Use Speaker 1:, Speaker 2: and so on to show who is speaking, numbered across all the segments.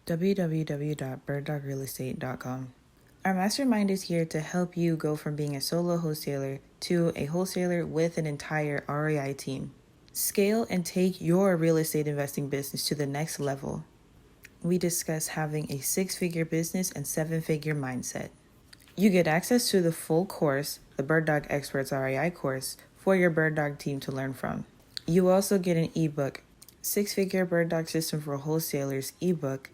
Speaker 1: www.birddogrealestate.com. Our mastermind is here to help you go from being a solo wholesaler to a wholesaler with an entire REI team. Scale and take your real estate investing business to the next level. We discuss having a 6-figure business and 7-figure mindset. You get access to the full course, the Bird Dog Experts REI course, for your Bird Dog team to learn from. You also get an ebook. 6-Figure Bird Dog System for Wholesalers ebook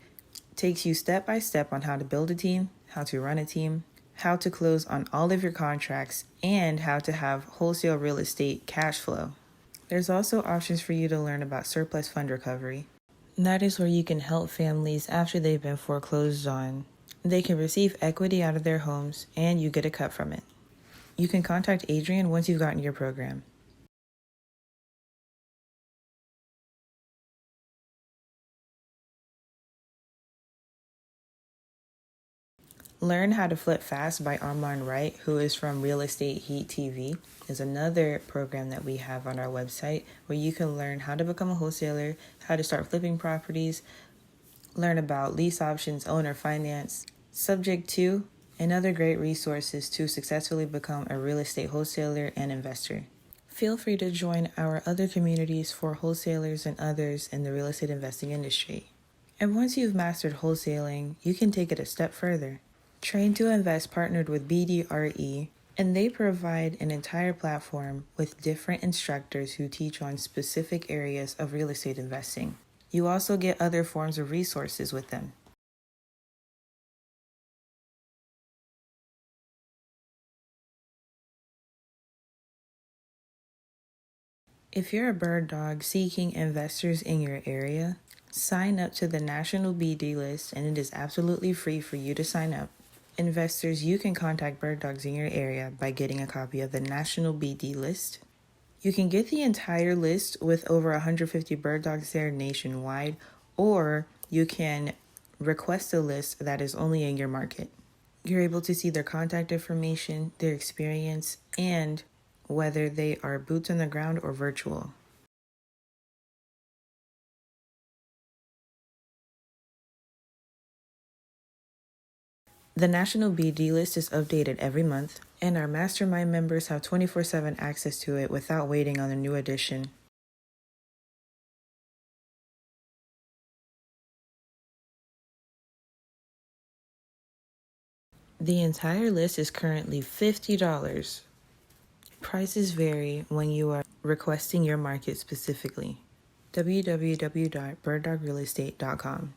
Speaker 1: takes you step by step on how to build a team, how to run a team, how to close on all of your contracts, and how to have wholesale real estate cash flow. There's also options for you to learn about surplus fund recovery. That is where you can help families after they've been foreclosed on. They can receive equity out of their homes, and you get a cut from it. You can contact Adrian once you've gotten your program. Learn How to Flip Fast by Armand Wright, who is from Real Estate Heat TV, is another program that we have on our website where you can learn how to become a wholesaler, how to start flipping properties, learn about lease options, owner finance, subject to, and other great resources to successfully become a real estate wholesaler and investor. Feel free to join our other communities for wholesalers and others in the real estate investing industry. And once you've mastered wholesaling, you can take it a step further. Train to Invest partnered with BDRE, and they provide an entire platform with different instructors who teach on specific areas of real estate investing. You also get other forms of resources with them. If you're a bird dog seeking investors in your area, sign up to the National BD list, and it is absolutely free for you to sign up. Investors, you can contact bird dogs in your area by getting a copy of the National BD list. You can get the entire list with over 150 bird dogs there nationwide, or you can request a list that is only in your market. You're able to see their contact information, their experience, and whether they are boots on the ground or virtual. The National BD list is updated every month, and our mastermind members have 24/7 access to it without waiting on a new edition. The entire list is currently $50. Prices vary when you are requesting your market specifically. www.birddogrealestate.com.